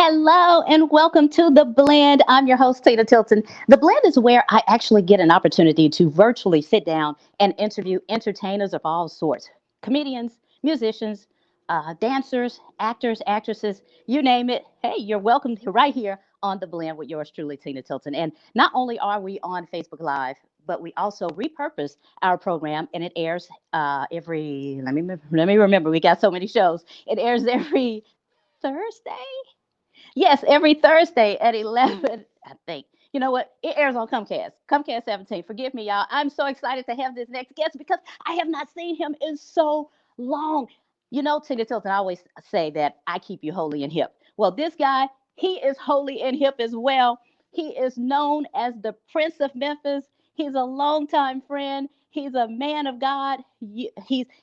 Hello and welcome to The Blend. I'm your host, Tina Tilton. The Blend is where I actually get an opportunity to virtually sit down and interview entertainers of all sorts: comedians, musicians, dancers, actors, actresses, you name it. Hey, you're welcome right here on The Blend with yours truly, Tina Tilton. And not only are we on Facebook Live, but we also repurpose our program and it airs let me remember, we got so many shows. It airs every Thursday. Yes, every Thursday at 11, I think. You know what? It airs on Comcast. Comcast 17. Forgive me, y'all. I'm so excited to have this next guest because I have not seen him in so long. You know, Tina Tilton, I always say that I keep you holy and hip. Well, this guy, he is holy and hip as well. He is known as the Prince of Memphis. He's a longtime friend. He's a man of God.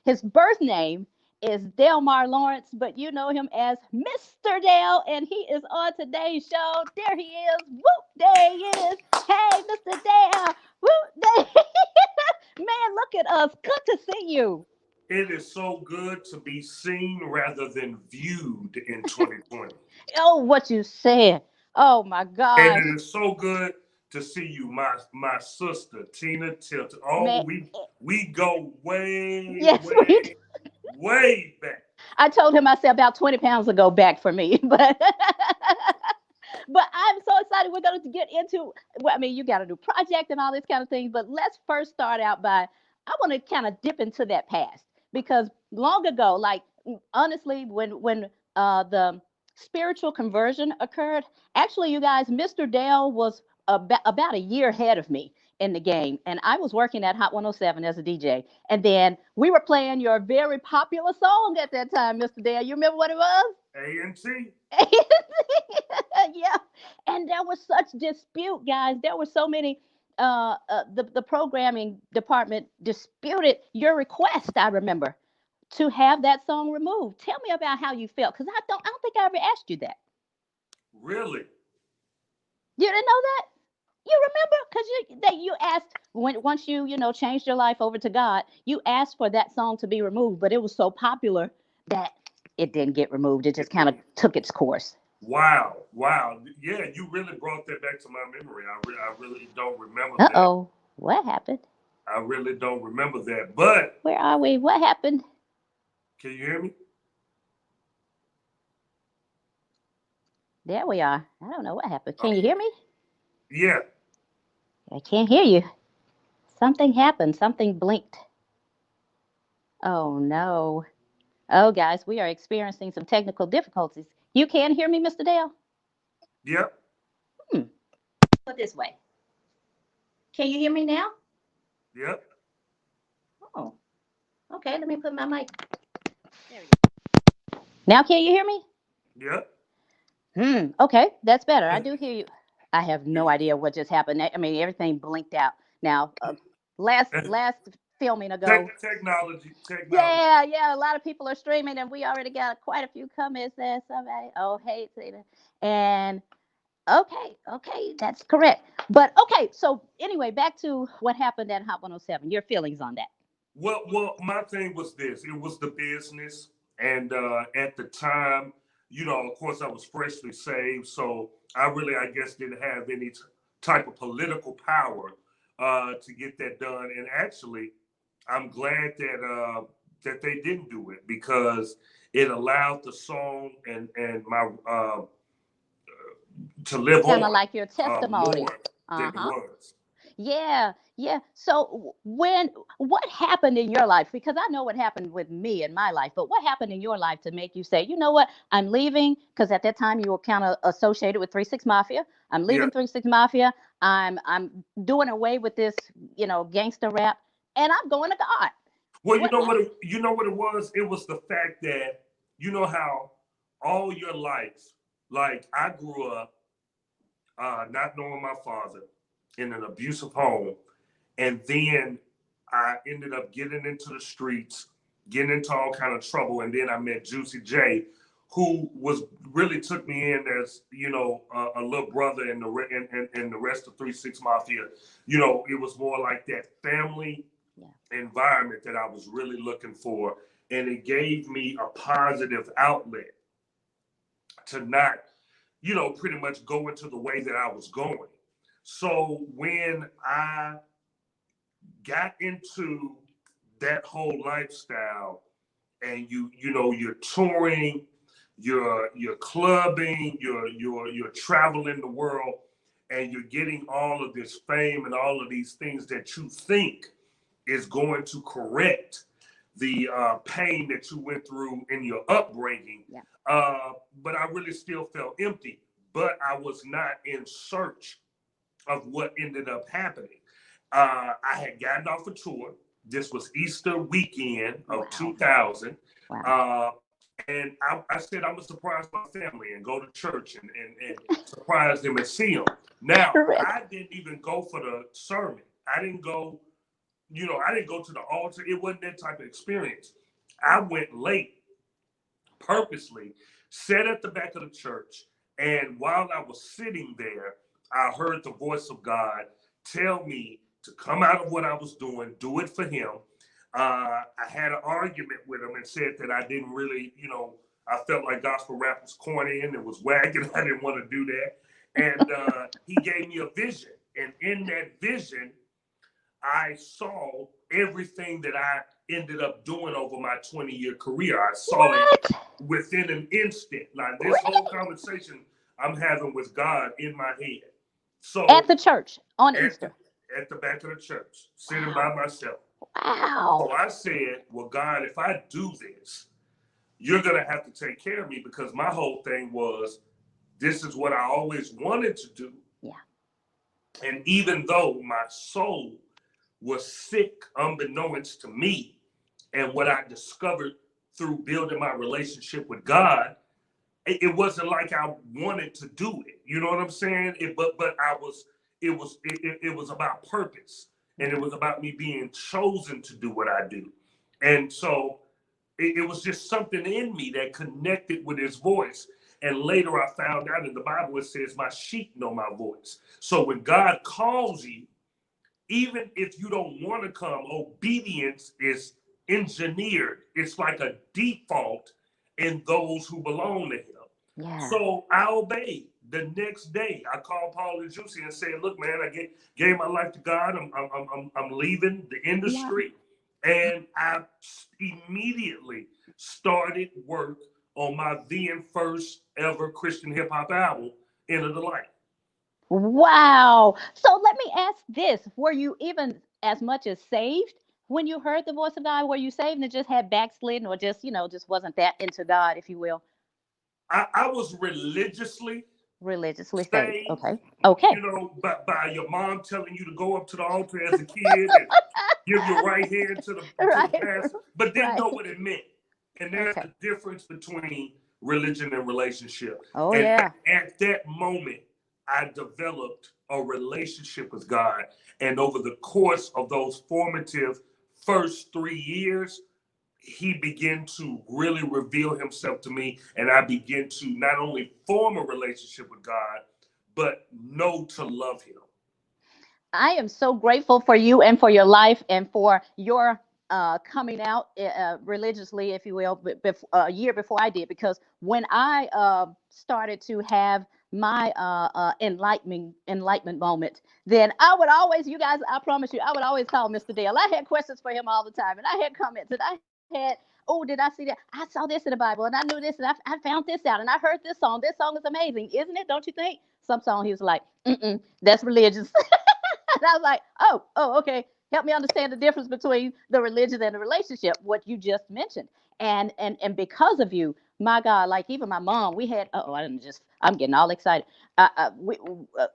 His birth name is Delmar Lawrence, but you know him as Mr. Dale, and he is on today's show. There he is. Whoop, there he is. Hey, Mr. Dale. Whoop, there. Man, look at us. Good to see you. It is so good to be seen rather than viewed in 2020. Oh, what you said. Oh my And gosh. it is so good to see you, my sister, Tina Tilton. Oh, Man, we go way, yes, we way, way back. I told him I said about 20 pounds ago back for me, but but I'm so excited. We're going to get into, well, I mean, you got a new project and all this kind of things, but let's first start out by, I want to kind of dip into that past because long ago, like honestly, when the spiritual conversion occurred, actually, you guys, Mr. Dale was about a year ahead of me in the game, and I was working at Hot 107 as a DJ, and then we were playing your very popular song at that time, Mr. Dale. You remember what it was? A&T. Yeah, and there was such dispute, guys. There were so many. The programming department disputed your request. I remember to have that song removed. Tell me about how you felt, because I don't think I ever asked you that. Really? You didn't know that? You remember? Because you asked when once you changed your life over to God, you asked for that song to be removed, but it was so popular that it didn't get removed. It just kind of took its course. Wow, wow. Yeah, you really brought that back to my memory. I really don't remember Uh that. oh, what happened? I really don't remember that. But Where are we? What happened? can you hear me? There we are. I don't know what happened. Oh, Can you hear me? yeah. I can't hear you. Something happened. Something blinked. Oh no. Oh, guys, we are experiencing some technical difficulties. You can hear me, Mr. Dale? Yep. Hmm. Put this way. Can you hear me now? Yep. Oh, okay. Let me put my mic. There we go. Now, can you hear me? Yep. Okay, that's better. I do hear you. I have Yeah. no idea what just happened. I mean, everything blinked out. Now, last filming ago. Technology. Yeah. A lot of people are streaming, and we already got quite a few comments there. Somebody, oh, hey, Tina. And okay, that's correct. But okay, so anyway, back to what happened at Hot 107. Your feelings on that? Well, my thing was this. It was the business, and at the time, of course, I was freshly saved, so I guess, didn't have any type of political power to get that done. And actually, I'm glad that they didn't do it because it allowed the song and my to live Kind of on like your testimony. more than Uh it huh. was. Yeah. So what happened in your life? Because I know what happened with me in my life, but what happened in your life to make you say, you know what, I'm leaving? Because at that time you were kind of associated with 3 6 Mafia. I'm Yeah. leaving 3 6 Mafia. I'm doing away with this, gangster rap, and I'm going to God. Well, What? you know what it was. It was the fact that you know how all your life, like I grew up not knowing my father in an abusive home, and then I ended up getting into the streets, getting into all kind of trouble, and then I met Juicy J, who was really took me in as a little brother, and and the rest of 3 6 Mafia. It was more like that family Yeah. environment that I was really looking for, and it gave me a positive outlet to not pretty much go into the way that I was going. So when I got into that whole lifestyle, and you're touring, you're clubbing, you're traveling the world, and you're getting all of this fame and all of these things that you think is going to correct the pain that you went through in your upbringing. Yeah. But I really still felt empty. But I was not in search of what ended up happening. I had gotten off a tour. This was Easter weekend of Wow. 2000. Wow. And I said, I'm going to surprise my family and go to church and surprise them and see them. Now, Correct. I didn't even go for the sermon. I didn't go, I didn't go to the altar. It wasn't that type of experience. I went late purposely, sat at the back of the church. And while I was sitting there, I heard the voice of God tell me to come out of what I was doing, do it for him. I had an argument with him and said that I didn't really, I felt like gospel rap was corny and it was whack and I didn't want to do that. And he gave me a vision. And in that vision, I saw everything that I ended up doing over my 20-year career. I saw What? it within an instant. Like this whole conversation I'm having with God in my head. So At the church on at Easter. at the back of the church, sitting by Wow. myself. Wow. So I said, well, God, if I do this, you're going to have to take care of me, because my whole thing was, this is what I always wanted to do. Yeah. And even though my soul was sick unbeknownst to me, and what I discovered through building my relationship with God, it wasn't like I wanted to do it. You know what I'm saying? But I was. It was about purpose, and it was about me being chosen to do what I do. And so it was just something in me that connected with his voice. And later I found out in the Bible it says, my sheep know my voice. So when God calls you, even if you don't want to come, obedience is engineered. It's like a default in those who belong to him. Yeah. So I obeyed. The next day, I called Paul and Juicy and said, "Look, man, I gave my life to God. I'm leaving the Yeah. industry," and I immediately started work on my then first ever Christian hip hop album, "End of the Light." Wow. So let me ask this. Were you even as much as saved when you heard the voice of God? Were you saved and just had backslidden or just, just wasn't that into God, if you will? I was religiously Religiously saved. saved, Okay. Okay. by your mom telling you to go up to the altar as a kid and give your right hand to the Right. pastor, but didn't Right. know what it meant. And there's Okay. the difference between religion and relationship. Oh And yeah. at that moment, I developed a relationship with God. And over the course of those formative first 3 years, he began to really reveal himself to me, and I began to not only form a relationship with God, but know to love him. I am so grateful for you and for your life and for your coming out religiously, if you will, a year before I did. Because when I started to have my enlightenment moment, then I would always, you guys, I promise you, I would always call Mr. Dale. I had questions for him all the time, and I had comments, and I had, oh, did I see that? I saw this in the Bible, and I knew this, and I found this out, and I heard this song. This song is amazing, isn't it? Don't you think? Some song he was like, that's religious. And I was like, okay. Help me understand the difference between the religion and the relationship, what you just mentioned. And because of you, my God, like even my mom, we had, I'm getting all excited. We, uh,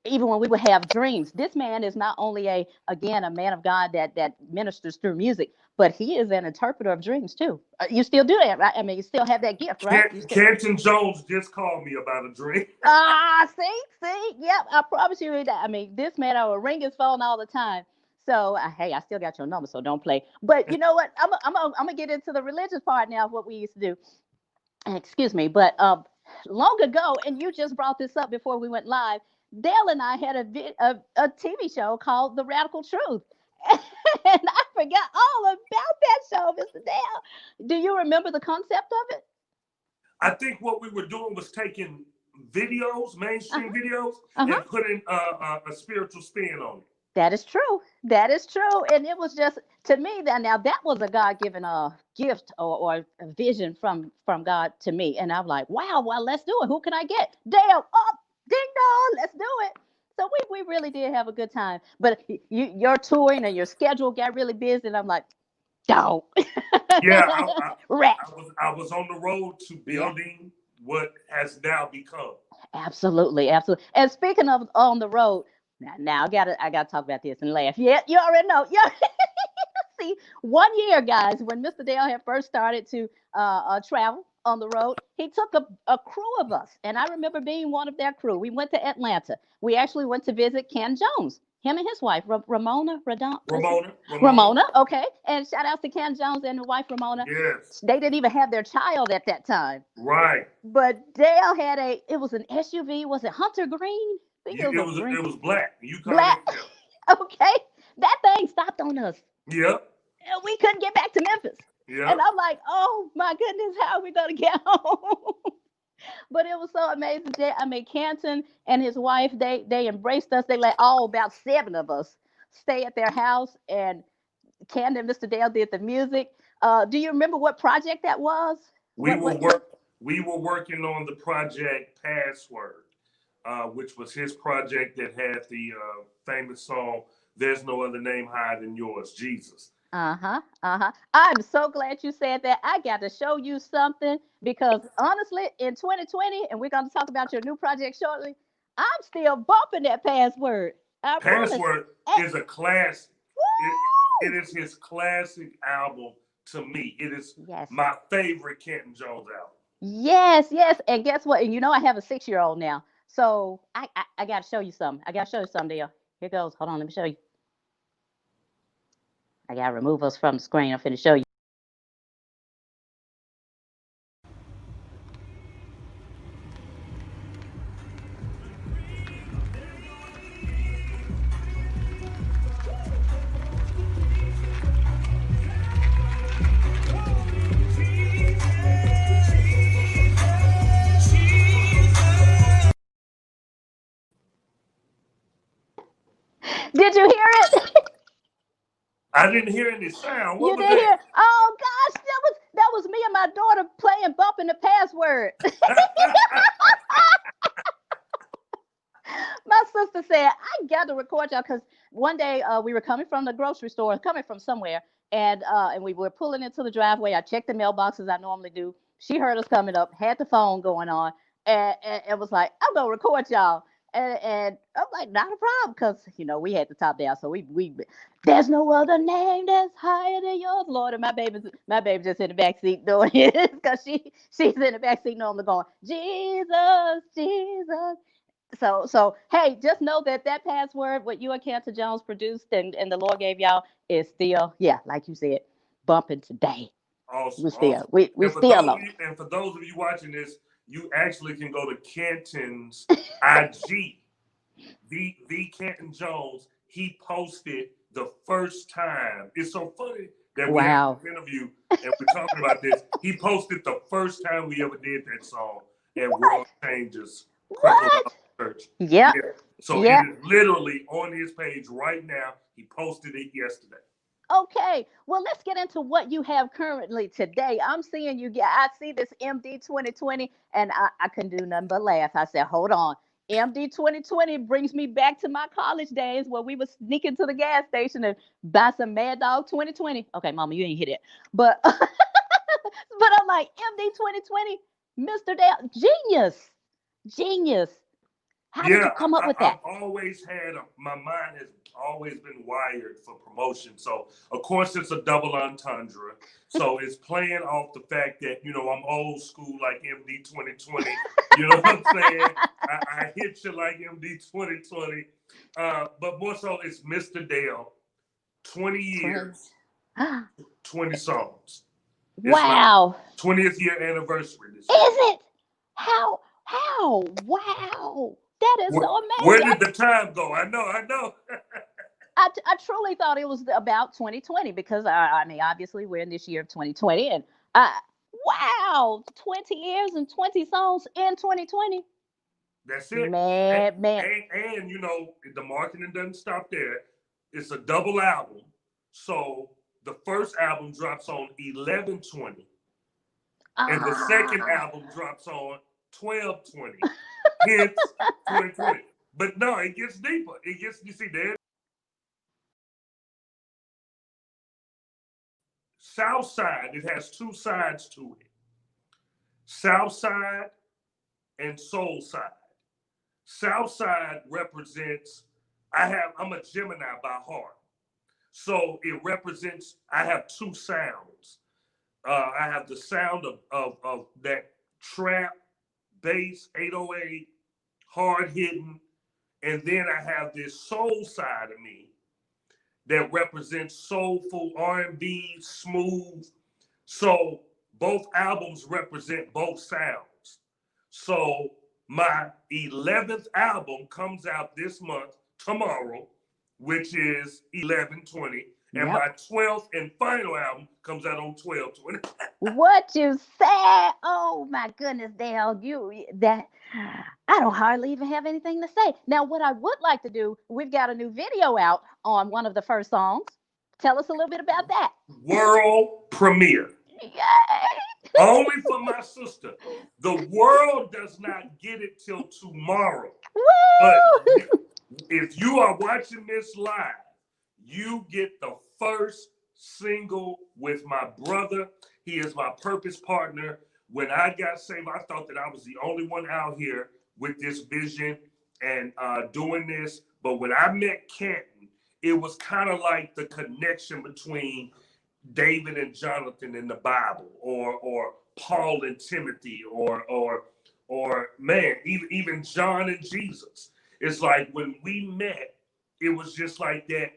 Even when we would have dreams, this man is not only again, a man of God that ministers through music, but he is an interpreter of dreams too. You still do that, right? I mean, you still have that gift, right? You still. Canton Jones just called me about a dream. Yep. I promise you that. I mean, this man, I will ring his phone all the time. So, hey, I still got your number, so don't play. But you know what? I'm gonna get into the religious part now of what we used to do. Excuse me, but long ago, and you just brought this up before we went live. Dale and I had a TV show called The Radical Truth. And I forgot all about that show, Mr. Dale. Do you remember the concept of it? I think what we were doing was taking videos, Uh-huh. mainstream videos, Uh-huh. and putting a spiritual spin on it. That is true. That is true. And it was just to me that now that was a God given gift or a vision from God to me. And I'm like, wow, well, let's do it. Who can I get? Dale, up, ding dong, let's do it. So we really did have a good time. But your touring and your schedule got really busy, and I'm like, don't Yeah, rest. I was on the road to Yeah. building what has now become. Absolutely, absolutely. And speaking of on the road, now I gotta talk about this and laugh. Yeah, you already know. Yeah, see, 1 year, guys, when Mr. Dale had first started to travel on the road, he took a crew of us, and I remember being one of their crew. We went to Atlanta. We actually went to visit Ken Jones. Him and his wife, Ramona, Ramona. Ramona, okay. And shout out to Ken Jones and his wife, Ramona. Yes. They didn't even have their child at that time. Right. But Dale had it was an SUV. Was it Hunter Green? I think it was a green. It was black. You called Black. it. Okay. That thing stopped on us. Yep. And we couldn't get back to Memphis. And Yep. I'm like, oh my goodness, how are we going to get home? But it was so amazing. I mean, Canton and his wife, they embraced us. They let all about 7 of us stay at their house. And Canton and Mr. Dale did the music. Do you remember what project that was? We What were we were working on the project Password, which was his project that had the famous song "There's No Other Name Higher Than Yours," Jesus. Uh-huh. Uh-huh. I'm so glad you said that. I got to show you something because honestly, in 2020, and we're going to talk about your new project shortly, I'm still bumping that password. I promise. Password Eh, is a classic. It, woo! it is his classic album to me. It is Yes. my favorite Kenton Jones album. Yes, yes. And guess what? And you know I have a 6-year-old now. So I got to show you something. I got to show you something, Dale. Here goes. Hold on, let me show you. I got to remove us from the screen. I'm finna show you. Did you hear it? I didn't hear any sound. What You was did that? hear? Oh gosh, that was me and my daughter playing bumping the password. My sister said, I got to record y'all because one day we were coming from the grocery store, coming from somewhere, and we were pulling into the driveway. I checked the mailbox as I normally do. She heard us coming up, had the phone going on, and was like, I'm gonna record y'all. And I'm like, not a problem, because we had the top down, so we there's no other name that's higher than yours, Lord. And my baby just in the back seat doing it because she's in the back seat normally going, Jesus, Jesus. So hey, just know that password what you and Cantor Jones produced and the Lord gave y'all is still, yeah, like you said, bumping today. Awesome, We awesome. still we still on. And for those of you watching this, you actually can go to Canton's IG, the Canton Jones. He posted the first time. It's so funny that we have Wow. this interview and we're talking about this. He posted the first time we ever did that song at What? World Changes Creflo What? Church. Yep. Yeah. So it Yep. is literally on his page right now. He posted it yesterday. Okay. Well, let's get into what you have currently today. I'm seeing you get. I see this MD 2020, and I couldn't do nothing but laugh. I said, "Hold on." MD 2020 brings me back to my college days where we would sneak into the gas station and buy some Mad Dog 2020. Okay, Mama, you ain't hit it, but but I'm like MD 2020, Mr. Dale, genius, genius. How did Yeah, you come up with I've that? always had my mind has always been wired for promotion. So of course it's a double entendre. So it's playing off the fact that I'm old school like MD 2020. You know what I'm saying? I hit you like MD 2020. But more so it's Mr. Dale. 20 20. years, 20 songs. It's my Wow. 20th year anniversary this year. Is it? How? Wow. That is so Where amazing. did the time go? I know, I know. I truly thought it was about 2020 because I mean, obviously, we're in this year of 2020. And wow, 20 years and 20 songs in 2020. That's it. And, Man, man. and you know, the marketing doesn't stop there. It's a double album. So the first album drops on 11/20, and the second Ah. album drops on 12/20. Hence 2020. But no, it gets deeper. It gets, you see, there. South Side, it has two sides to it. South Side and Soul Side. South Side represents, I'm a Gemini by heart. So it represents, I have two sounds. I have the sound of that trap, bass, 808, hard hitting. And then I have this soul side of me that represents soulful R&B, smooth. So both albums represent both sounds. So my 11th album comes out this month, tomorrow, which is 11/20. And Yep. my 12th and final album comes out on 12/20. What you said? Oh my goodness, Dale, you that I don't hardly even have anything to say. Now, what I would like to do, we've got a new video out on one of the first songs. Tell us a little bit about that. World premiere. Yay! Only for my sister. The world does not get it till tomorrow. But Woo! if you are watching this live, you get the first single with my brother. He is my purpose partner. When I got saved, I thought that I was the only one out here with this vision and doing this. But when I met Canton, it was kind of like the connection between David and Jonathan in the Bible, or Paul and Timothy, or man, even John and Jesus. It's like when we met, it was just like that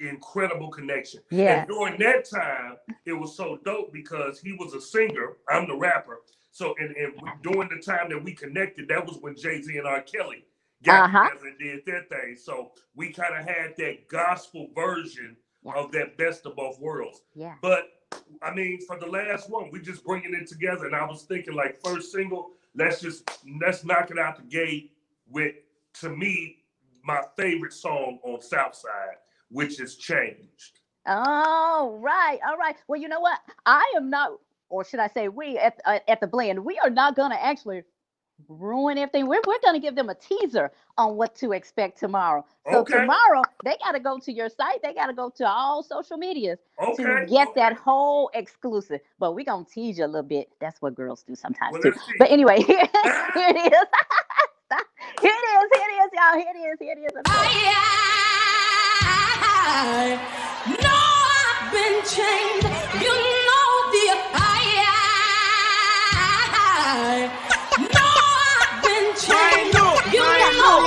incredible connection. And Yes. during that time, it was so dope because he was a singer, I'm the rapper. So and during the time that we connected, that was when Jay-Z and R. Kelly got Uh-huh. together and did their thing. So we kind of had that gospel version Yeah. of that best of both worlds. Yeah. But I mean, for the last one, we just bringing it together. And I was thinking, like, first single, let's knock it out the gate with, to me, my favorite song on Southside, which is Changed. All right. All right. Well, you know what? I am not, or should I say, we at the blend, we are not going to actually ruin everything. We're going to give them a teaser on what to expect tomorrow. So Okay. tomorrow they got to go to your site. They got to go to all social medias to Okay. get Okay. that whole exclusive. But we're going to tease you a little bit. That's what girls do sometimes Well, too. let's see. But anyway, here it is. Here it is. Here it is, y'all. Here it is. Here it is. I know I've been changed. You know I know I've been changed. You know.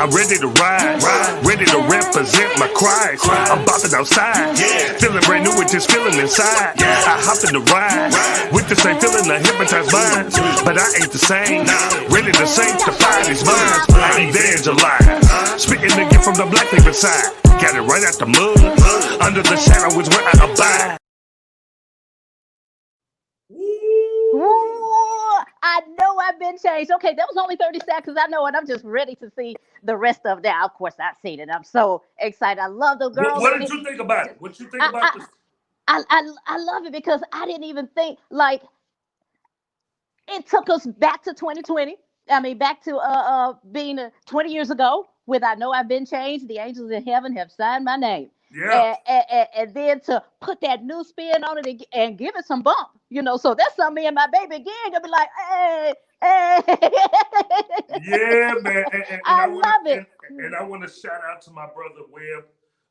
I'm ready to ride, ready to represent my Christ. I'm bopping outside, feeling brand new with this feeling inside. I hop in the ride with the same feeling I hypnotize minds, but I ain't the same. Ready to sanctify these minds. I evangelize, spitting the gift from the black people side. Got it right out the mud, under the shadow is where I abide. Ooh, I know I've been changed. Okay, that was only 30 seconds. I know it. I'm just ready to see the rest of that. Of course, I've seen it. I'm so excited. I love the girls. What did you think about it? What you think I, about I, this? I love it because I didn't even think like it took us back to 2020. I mean, back to being 20 years ago with I know I've been changed. The angels in heaven have signed my name. Yeah. And then to put that new spin on it and give it some bump, so that's something me and my baby again gonna be like, hey, hey. Yeah, man. And I love it. And I want to shout out to my brother Webb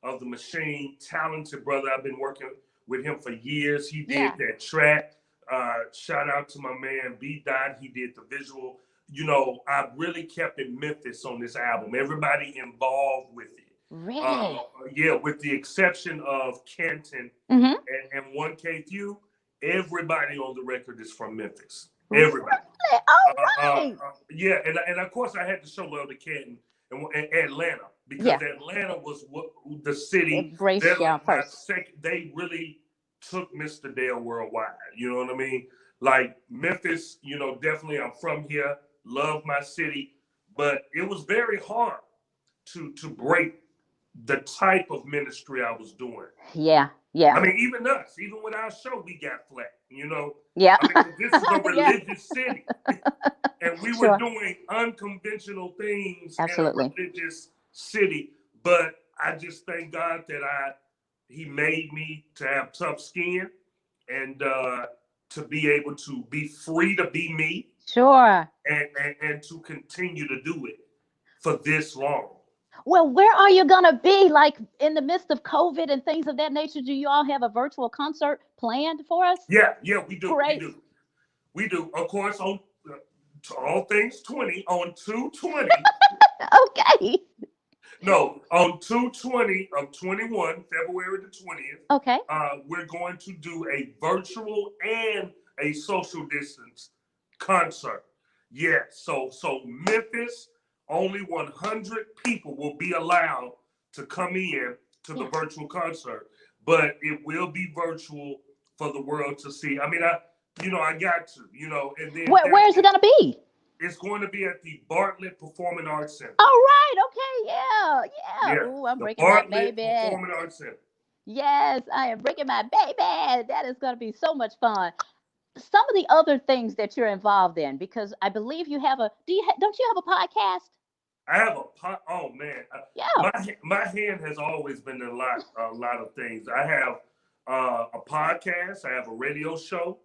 of the Machine, talented brother. I've been working with him for years. He did that track. Shout out to my man B Dot. He did the visual. I really kept it Memphis on this album. Everybody involved with it. Really? Yeah, with the exception of Kenton Mm-hmm. and 1K Few, everybody on the record is from Memphis. Everybody. Really? All right. Yeah, and of course I had to show love to Canton and Atlanta because Atlanta was the city. Embrace y'all first. They really took Mr. Dale worldwide. You know what I mean? Like Memphis, definitely I'm from here. love my city, but it was very hard to break the type of ministry I was doing. Yeah. Yeah. I mean, even us, even with our show, we got flat. You know, Yeah. I mean, this is a Yeah. religious city, and we were Sure. doing unconventional things in a Absolutely. religious city. But I just thank God that He made me to have tough skin and to be able to be free to be me Sure. and to continue to do it for this long. Well, where are you going to be like in the midst of COVID and things of that nature? Do you all have a virtual concert planned for us? Yeah, yeah, we do, we Great. do, we do. Of course, on to all things 20 on 220. Okay. No, on 220 of 21, February the 20th, Okay. we're going to do a virtual and a social distance concert. Yes, so Memphis, only 100 people will be allowed to come in to the Yeah. virtual concert, but it will be virtual for the world to see. I mean, I got to, and then Where is it going to be? it's going to be at the Bartlett Performing Arts Center. All right. Okay. Yeah. Yeah. Yeah, Ooh, I'm the breaking my Bartlett baby. Performing Arts Center. Yes, I am breaking my baby. That is going to be so much fun. Some of the other things that you're involved in, because I believe you have a. Don't you have a podcast? I have oh man, Yeah. my hand has always been a lot of things. I have a podcast. I have a radio show,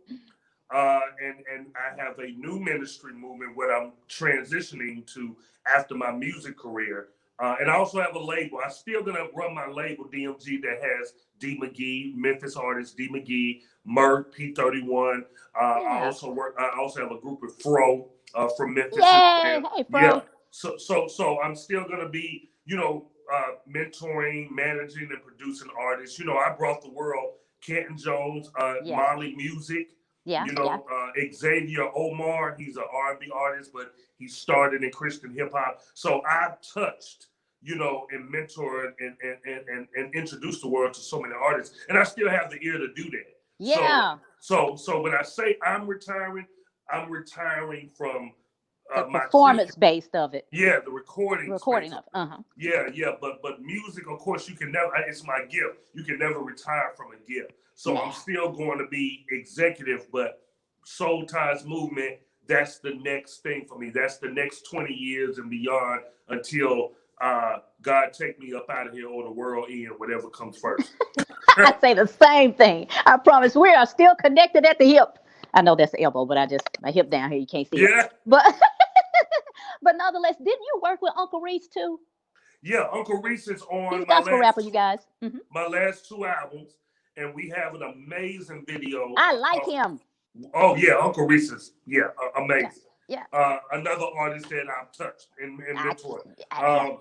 and I have a new ministry movement where I'm transitioning to after my music career. And I also have a label. I'm still gonna run my label DMG that has D McGee, Memphis artist D McGee, Merck, P31. Yeah. I also have a group of Fro from Memphis as Yay. well. Hey, Yeah. bro. So I'm still gonna be, mentoring, managing, and producing artists. I brought the world Kenton Jones, Yes. Molly Music. Yeah. Yeah. Xavier Omar, he's an R&B artist, but he started in Christian hip hop. So I've touched, and mentored and introduced the world to so many artists, and I still have the ear to do that. Yeah. So when I say I'm retiring from The my performance based of it. yeah, the recording Recording space. of. Uh-huh. Yeah, but music, of course, you can never. It's my gift. You can never retire from a gift. So I'm Yeah. still going to be executive, but Soul Ties Movement. That's the next thing for me. That's the next 20 years and beyond until God take me up out of here or the world end, whatever comes first. I say the same thing. I promise we are still connected at the hip. I know that's the elbow, but my hip down here, you can't see it. Yeah, But but nonetheless, didn't you work with Uncle Reese too? yeah. Uncle Reese is He's on a gospel rapper, you guys. my last two albums, and we have an amazing video. I like him. Oh yeah, Uncle Reese is Yeah. amazing. Yeah. Another artist that I've touched and I, mentored. yeah.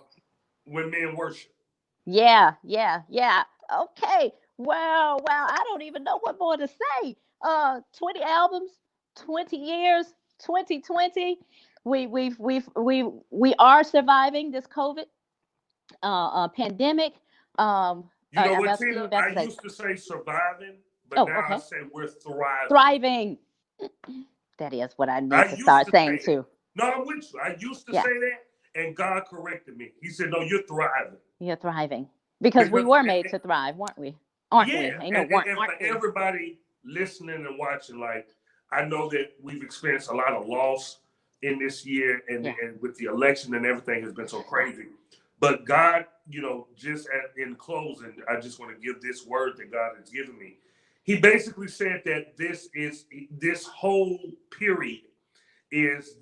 When Men Worship. Yeah. Yeah. Yeah. Okay. Wow. Wow. I don't even know what more to say. 20 albums, 20 years, 2020. We are surviving this COVID pandemic. You know I'm what, about to see Tina? you about to I say. used to say surviving, but Oh, now I okay. say we're thriving. Thriving. That is what I I need to used start to saying say that. too. No, I'm with you. I used to Yeah, say that, and God corrected me. He said, "No, you're thriving." you're thriving because we Because were made to thrive, weren't we? Aren't we? yeah, Ain't no weren't, and for aren't we? everybody listening and watching, like I know that we've experienced a lot of loss in this year, and Yeah. with the election and everything has been so crazy. But God, in closing, I just want to give this word that God has given me. He basically said that this whole period is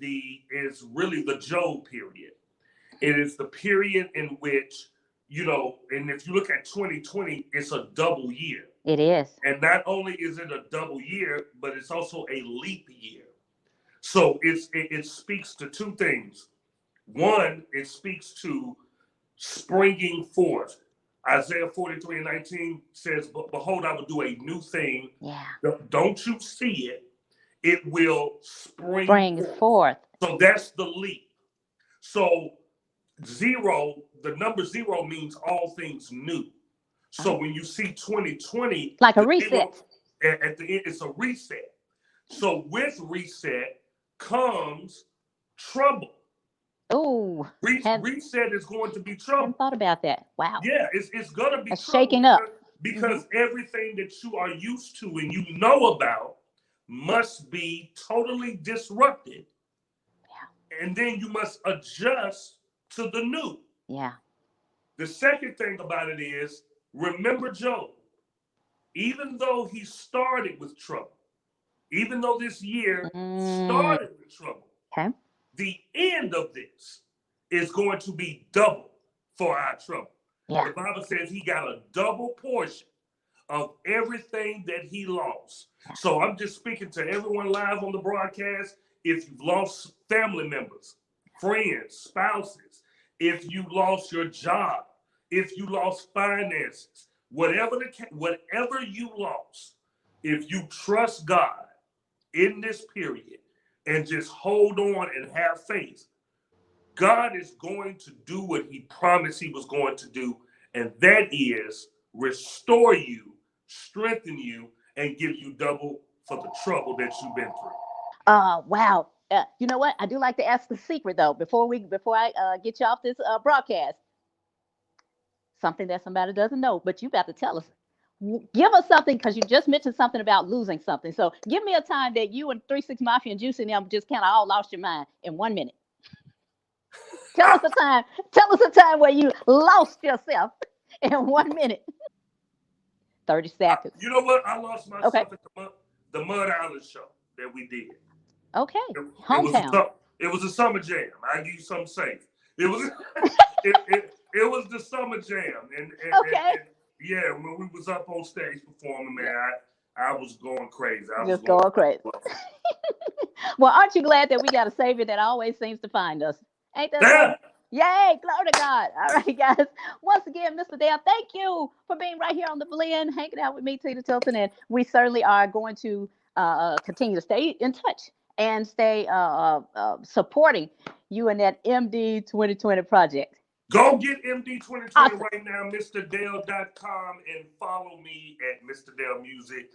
really the Job period. It is the period in which, and if you look at 2020, it's a double year. It is. And not only is it a double year, but it's also a leap year. So it speaks to two things. One, it speaks to springing forth. Isaiah 43:19 says, "Behold, I will do a new thing. Yeah. Don't you see it? It will spring Springs forth." forth. So that's the leap. So the number zero means all things new. So when you see 2020, Like a the zero reset. at the end, it's a reset. So with reset comes trouble. Oh, Reset is going to be hadn't trouble. thought about that. Wow. Yeah, it's gonna be A trouble shaking up. Hmm. because everything that you are used to and you know about must be totally disrupted, and then you must adjust to the new. Yeah. The second thing about it is, remember Job. Even though he started with trouble, even though this year Mm, started with trouble, okay. the end of this is going to be double for our trouble. Yeah. The Bible says he got a double portion of everything that he lost. Yeah. So I'm just speaking to everyone live on the broadcast. If you've lost family members, friends, spouses, if you lost your job, if you lost finances, whatever you lost, if you trust God in this period and just hold on and have faith, God is going to do what he promised he was going to do, and that is restore you, strengthen you, and give you double for the trouble that you've been through. Wow. You know what? I do like to ask the secret though before I get you off this broadcast. Something that somebody doesn't know, but you got to tell us. Give us something because you just mentioned something about losing something. So give me a time that you and 3 6 Mafia and Juicy and them just kind of all lost your mind in 1 minute. Tell us a time. Tell us a time where you lost yourself in 1 minute. 30 seconds. You know what? I lost Okay. myself at the Mud Island show that we did. Okay. It was Hometown. it was a summer jam. I give you something safe. It was it was the summer jam, Okay. and yeah, when we was up on stage performing, man, I was going crazy. I was Just going. going crazy. Well, aren't you glad that we got a savior that always seems to find us? Ain't that Yeah. something? Yay, glory to God. All right, guys. Once again, Mr. Dale, thank you for being right here on the blend, hanging out with me, Tina Tilton. And we certainly are going to continue to stay in touch and stay supporting you in that MD 2020 project. Go get MD 2020 Awesome. right now, MrDale.com, and follow me at Mr. Dale Music.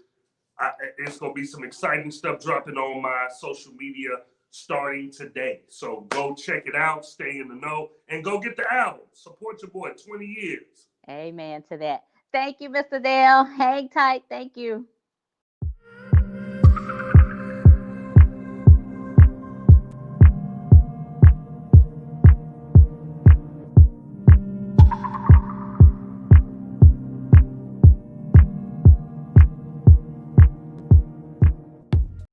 It's going to be some exciting stuff dropping on my social media starting today. So go check it out, stay in the know, and go get the album. Support your boy, 20 years. Amen to that. Thank you, Mr. Dale. Hang tight. Thank you.